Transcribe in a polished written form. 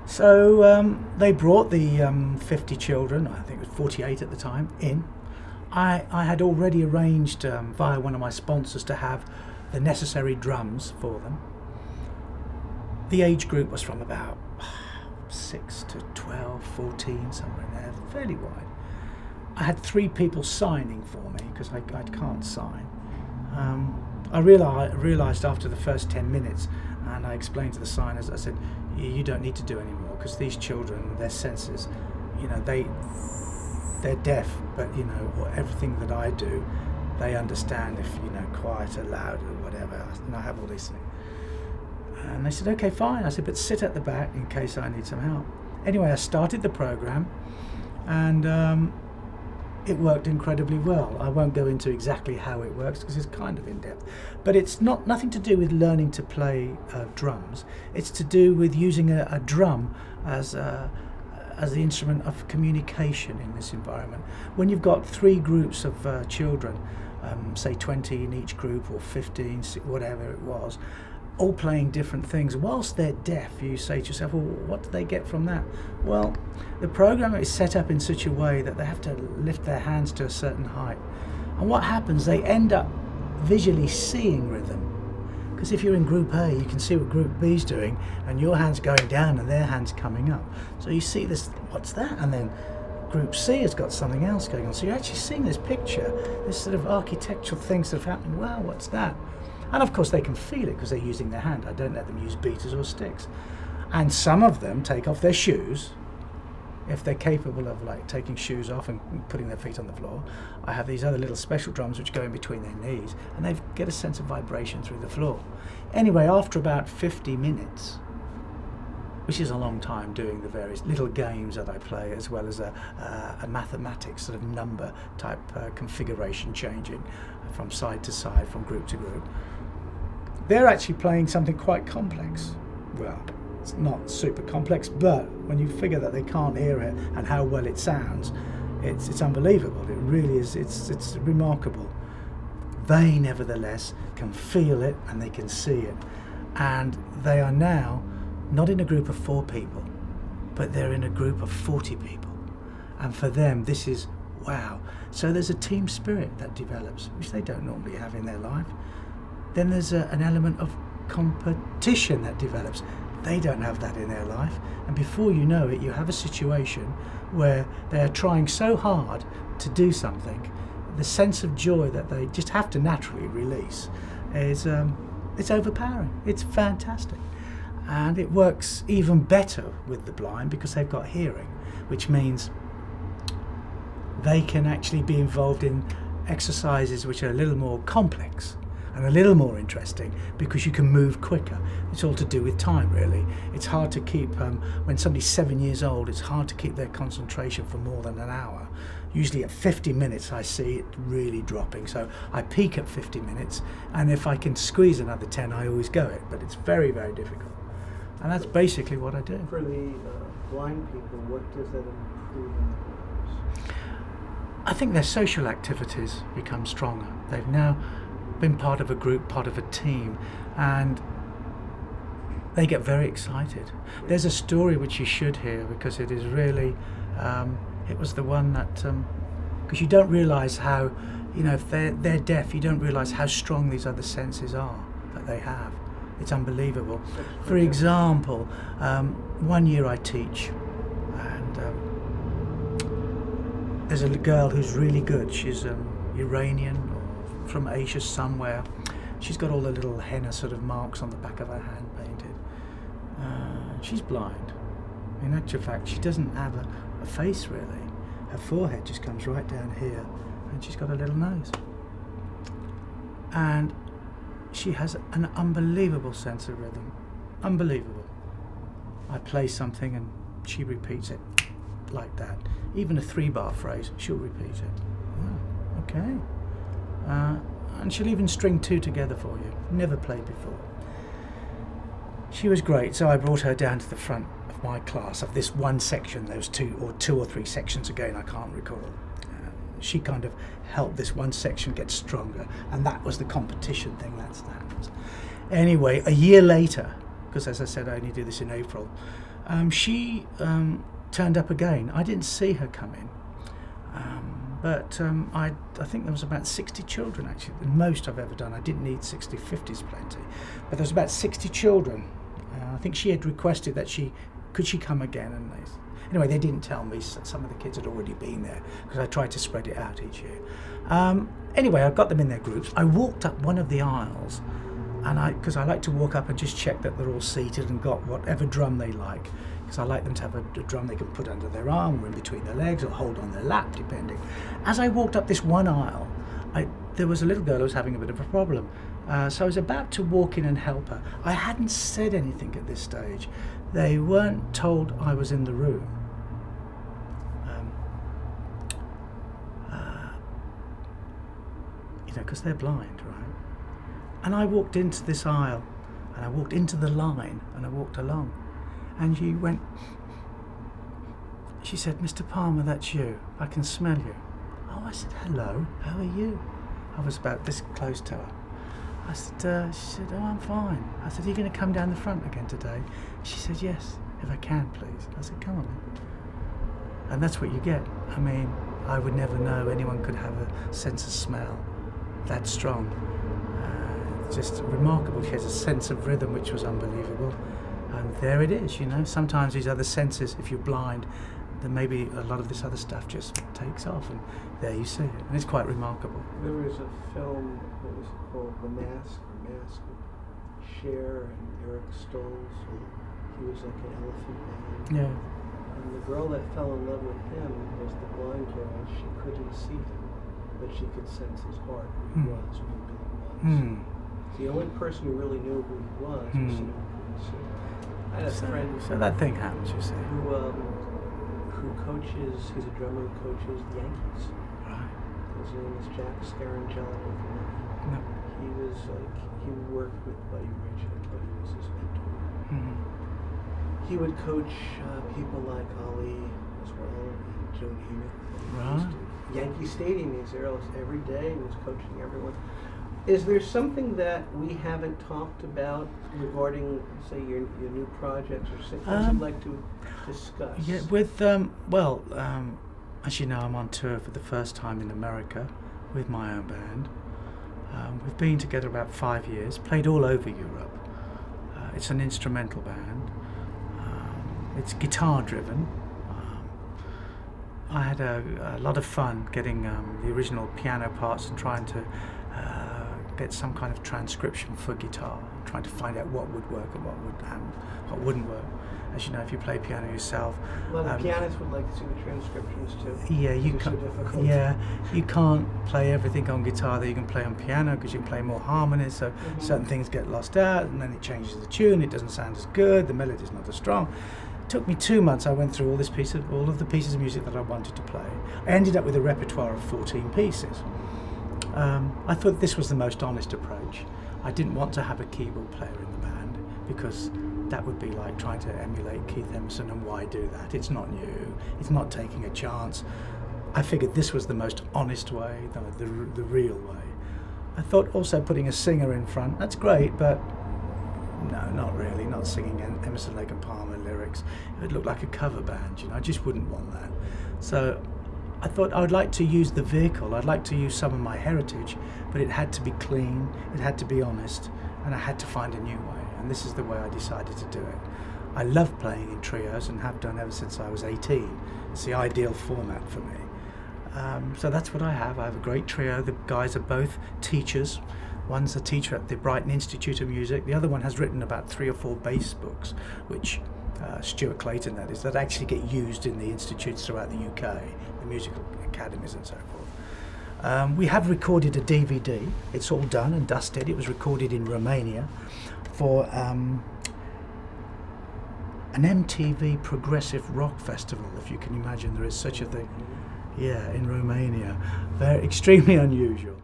So they brought the 50 children, I think it was 48 at the time, in. I had already arranged via one of my sponsors to have the necessary drums for them. The age group was from about 6 to 12, 14, somewhere in there, fairly wide. I had 3 people signing for me because I can't sign. I realised after the first 10 minutes, and I explained to the signers, I said, you don't need to do any more, because these children, their senses, you know, they're deaf, but you know, everything that I do, they understand if, you know, quiet or loud or whatever, and I have all these things. And they said, okay, fine. I said, but sit at the back in case I need some help. Anyway, I started the program, and it worked incredibly well. I won't go into exactly how it works because it's kind of in-depth, but it's nothing to do with learning to play drums. It's to do with using a drum as the instrument of communication in this environment. When you've got 3 groups of children, say 20 in each group or 15, whatever it was, all playing different things, whilst they're deaf, you say to yourself, well, what do they get from that? Well, the program is set up in such a way that they have to lift their hands to a certain height. And what happens, they end up visually seeing rhythm. Because if you're in group A, you can see what group B is doing, and your hand's going down and their hand's coming up. So you see this, what's that? And then group C has got something else going on. So you're actually seeing this picture, this sort of architectural things that have happened. Wow, what's that? And of course they can feel it because they're using their hand. I don't let them use beaters or sticks. And some of them take off their shoes, if they're capable of like taking shoes off and putting their feet on the floor. I have these other little special drums which go in between their knees, and they get a sense of vibration through the floor. Anyway, after about 50 minutes, which is a long time doing the various little games that I play, as well as a mathematics sort of number type configuration changing from side to side, from group to group, they're actually playing something quite complex. Well, it's not super complex, but when you figure that they can't hear it and how well it sounds, it's unbelievable. It really is. It's remarkable. They nevertheless can feel it and they can see it, and they are now not in a group of 4 people, but they're in a group of 40 people, and for them this is wow. So there's a team spirit that develops, which they don't normally have in their life. Then there's an element of competition that develops. They don't have that in their life, and before you know it, you have a situation where they're trying so hard to do something, the sense of joy that they just have to naturally release is it's overpowering. It's fantastic. And it works even better with the blind because they've got hearing, which means they can actually be involved in exercises which are a little more complex and a little more interesting because you can move quicker. It's all to do with time, really. It's hard to keep, when somebody's 7 years old, it's hard to keep their concentration for more than an hour. Usually at 50 minutes I see it really dropping, so I peak at 50 minutes, and if I can squeeze another 10 I always go it, but it's very, very difficult. And that's basically what I do. For the blind people, what does that improve in their lives? I think their social activities become stronger. They've now been part of a group, part of a team, and they get very excited. There's a story which you should hear because it is really, it was the one that, because you don't realise how, you know, if they're deaf, you don't realise how strong these other senses are that they have. It's unbelievable. For example, one year I teach, and there's a girl who's really good. She's Iranian or from Asia somewhere. She's got all the little henna sort of marks on the back of her hand painted. She's blind. In actual fact, she doesn't have a face really. Her forehead just comes right down here, and she's got a little nose. And she has an unbelievable sense of rhythm. Unbelievable. I play something and she repeats it like that. Even a 3-bar phrase, she'll repeat it. Oh, okay. And she'll even string 2 together for you. Never played before. She was great, so I brought her down to the front of my class, of this one section. There was 2 or 3 sections again, I can't recall. She kind of helped this one section get stronger, and that was the competition thing. That's that. Anyway, a year later, because as I said I only do this in April, She turned up again. I didn't see her come in, but I think there was about 60 children actually, the most I've ever done. I didn't need 60, 50 is plenty, but there was about 60 children. I think she had requested that could she come again, and anyway, they didn't tell me. Some of the kids had already been there because I tried to spread it out each year. Anyway, I got them in their groups. I walked up one of the aisles, and because I like to walk up and just check that they're all seated and got whatever drum they like, because I like them to have a drum they can put under their arm or in between their legs or hold on their lap, depending. As I walked up this one aisle, there was a little girl who was having a bit of a problem. So I was about to walk in and help her. I hadn't said anything at this stage. They weren't told I was in the room. Because they're blind, right? And I walked into this aisle, and I walked into the line, and I walked along. And she said, "Mr. Palmer, that's you. I can smell you." Oh, I said, "Hello, how are you?" I was about this close to her. I said, she said, "Oh, I'm fine." I said, "Are you going to come down the front again today?" She said, "Yes, if I can, please." I said, "Come on then." And that's what you get. I mean, I would never know anyone could have a sense of smell that strong. Just remarkable. She has a sense of rhythm which was unbelievable. And there it is, Sometimes these other senses, if you're blind, then maybe a lot of this other stuff just takes off, and there you see it. And it's quite remarkable. There was a film, what was it called? The Mask, with Cher and Eric Stoltz, and he was like an elephant man. Yeah. And the girl that fell in love with him was the blind girl. She couldn't see him, but she could sense his heart, who he was, who he really was. The only person who really knew who he was someone who couldn't see. I had a friend. So that thing happens, you see. Who coaches? He's a drummer who coaches the Yankees. Right. His name is Jack Scarangelo. No. He worked with Buddy Rich, and Buddy was his mentor. Mm-hmm. He would coach people like Ali as well, and Joe Namath. Right. Yankee Stadium, he's there every day. He was coaching everyone. Is there something that we haven't talked about regarding, say, your new projects or things you'd like to discuss? Yeah, as you know, I'm on tour for the first time in America with my own band. We've been together about 5 years, played all over Europe. It's an instrumental band. It's guitar driven. I had a lot of fun getting the original piano parts and trying to get some kind of transcription for guitar, trying to find out what would work and what wouldn't work. As you know, if you play piano yourself, a lot of pianists would like to see the transcriptions too. Yeah, you can't play everything on guitar that you can play on piano, because you can play more harmonies. So certain things get lost out, and then it changes the tune. It doesn't sound as good. The melody's not as strong. It took me 2 months. I went through all of the pieces of music that I wanted to play. I ended up with a repertoire of 14 pieces. I thought this was the most honest approach. I didn't want to have a keyboard player in the band, because that would be like trying to emulate Keith Emerson, and why do that? It's not new. It's not taking a chance. I figured this was the most honest way, the real way. I thought also putting a singer in front, that's great, but no, not really. Not singing Emerson, Lake and Palmer lyrics. It would look like a cover band, I just wouldn't want that. So I thought I would like to use the vehicle. I'd like to use some of my heritage, but it had to be clean, it had to be honest, and I had to find a new way. And this is the way I decided to do it. I love playing in trios and have done ever since I was 18. It's the ideal format for me. So that's what I have. I have a great trio. The guys are both teachers. One's a teacher at the Brighton Institute of Music. The other one has written about 3 or 4 bass books, which Stuart Clayton, that actually get used in the institutes throughout the UK, the musical academies and so forth. We have recorded a DVD. It's all done and dusted. It was recorded in Romania for an MTV Progressive Rock Festival, if you can imagine there is such a thing. Yeah, in Romania. Very extremely unusual.